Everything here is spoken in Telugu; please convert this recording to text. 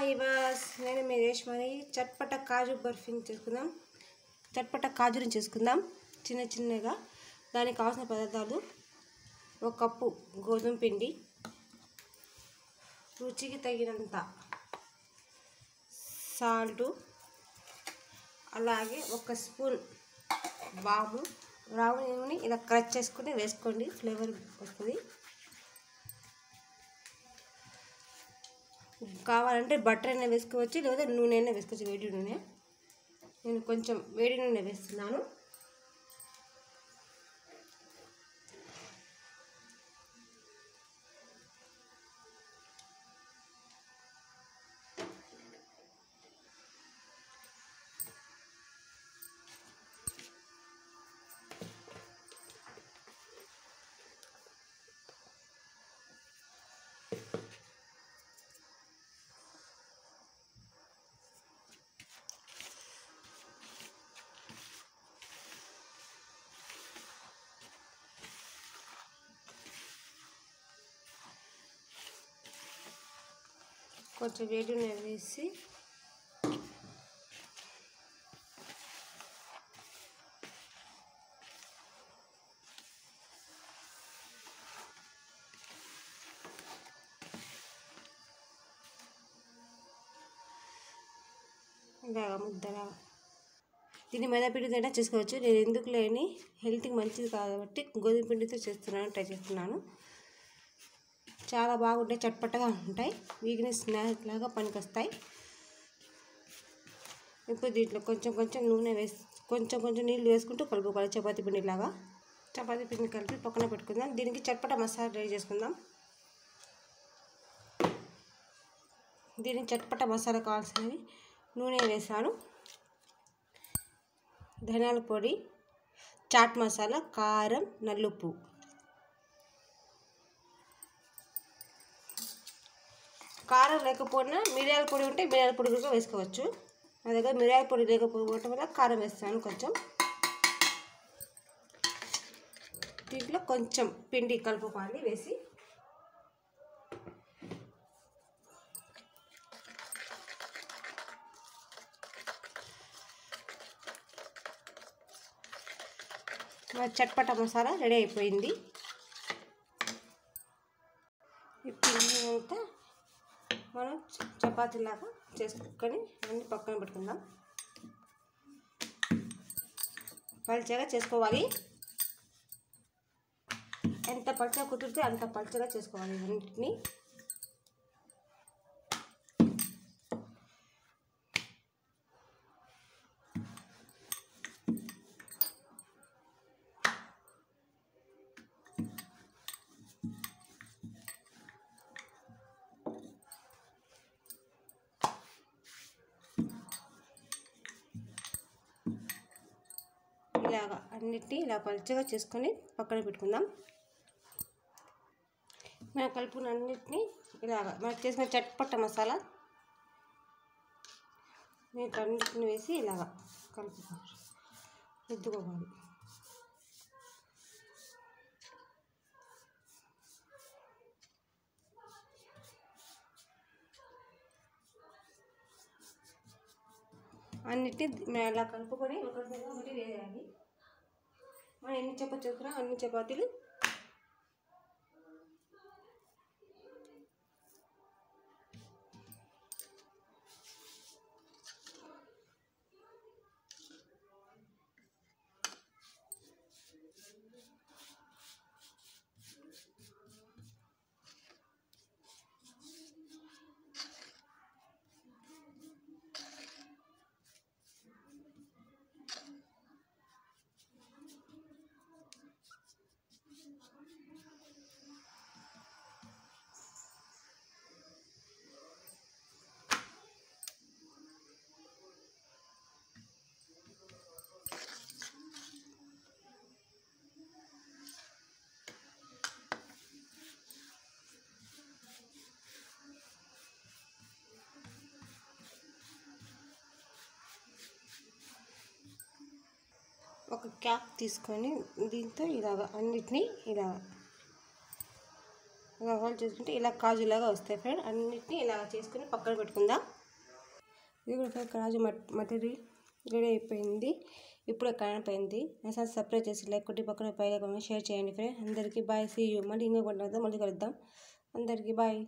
హాయ్ వాస్ నేను మీ రేష్మని చట్పట కాజు బర్ఫీని చేసుకుందాం. చట్పట కాజుని చేసుకుందాం చిన్న చిన్నగా. దానికి కావాల్సిన పదార్థాలు: 1 కప్పు గోధుమ పిండి, రుచికి తగినంత సాల్ట్, అలాగే 1 స్పూన్ రావుని ఇలా క్రష్ చేసుకుని వేసుకోండి, ఫ్లేవర్ వస్తుంది. కావాలంటే బటర్ అయినా వేసుకోవచ్చు, లేదా నూనె అయినా వేసుకోవచ్చు. వేడి నూనె, నేను కొంచెం వేడి నూనె వేస్తున్నాను. కొంచెం వేడి నూనె వేసి ఇలాగా ముద్దలా. దీన్ని మైదా పిండితో చేసుకోవచ్చు. నేను ఎందుకు లేని హెల్త్కి మంచిది కాబట్టి గోధుమ పిండితో ట్రై చేస్తున్నాను. చాలా బాగుంటాయి, చట్పటగా ఉంటాయి, వీక్నెస్ స్నాక్ లాగా పనికొస్తాయి. ఇప్పుడు దీంట్లో కొంచెం నూనె వేసి కొంచెం నీళ్ళు వేసుకుంటూ కలుపుకోవాలి. చపాతీ పిండిలాగా. చపాతీ పిండి కలిపి పక్కన పెట్టుకుందాం. దీనికి చట్పట మసాలా రెడీ చేసుకుందాం. దీనికి చట్పట మసాలా కావాల్సినవి: నూనె వేసాను, ధనియాల పొడి, చాట్ మసాలా, కారం, నల్లుప్పు. కారం లేకపోయినా మిరియాల పొడి ఉంటే మిరియాల పొడి కూడా వేసుకోవచ్చు. నా దగ్గర మిరియాల పొడి లేకపోవడం వల్ల కారం వేస్తాను కొంచెం. దీంట్లో కొంచెం పిండి కలుపుకోవాలి వేసి. చట్పట మసాలా రెడీ అయిపోయింది. ఈ పిండి అంతా మనం చపాతీలాగా చేసుకొని అన్ని పక్కన పెట్టుకుందాం. పల్చగా చేసుకోవాలి. ఎంత పల్చగా కుదిరితే అంత పల్చగా చేసుకోవాలి అన్నింటినీ. ఇలాగా అన్నిటినీ ఇలా పల్చగా చేసుకొని పక్కన పెట్టుకుందాం. మనం కలుపుకున్న అన్నిటినీ ఇలాగా మనం చేసిన చట్పట మసాలా అన్నిటిని వేసి ఇలాగా కలుపుకోవాలి, రుద్దుకోవాలి. అన్నిటినీ ఇలా కలుపుకొని ఒకటి వేయాలి. మనం ఎన్ని చపాతీలు చేసుకున్నా అన్ని చపాతీలు ఒక క్యాప్ తీసుకొని దీంతో ఇలాగ అన్నిటినీ ఇలా అలా రోల్ చేసుకుంటే ఇలా కాజులాగా వస్తాయి ఫ్రెండ్. అన్నిటిని ఇలా చేసుకుని పక్కన పెట్టుకుందాం. ఇది కూడా ఫ్రెండ్ కాజు మటరీ రెడీ అయిపోయింది. ఇప్పుడే కానిపోయింది. నా సబ్స్క్రైబ్ చేసి లైక్ కొట్టి పక్కన పైన షేర్ చేయండి ఫ్రెండ్. అందరికీ బాయ్, సీ యూ. మళ్ళీ ఇంకొక వంటతో మళ్ళీ కలుద్దాం. అందరికీ బాయ్.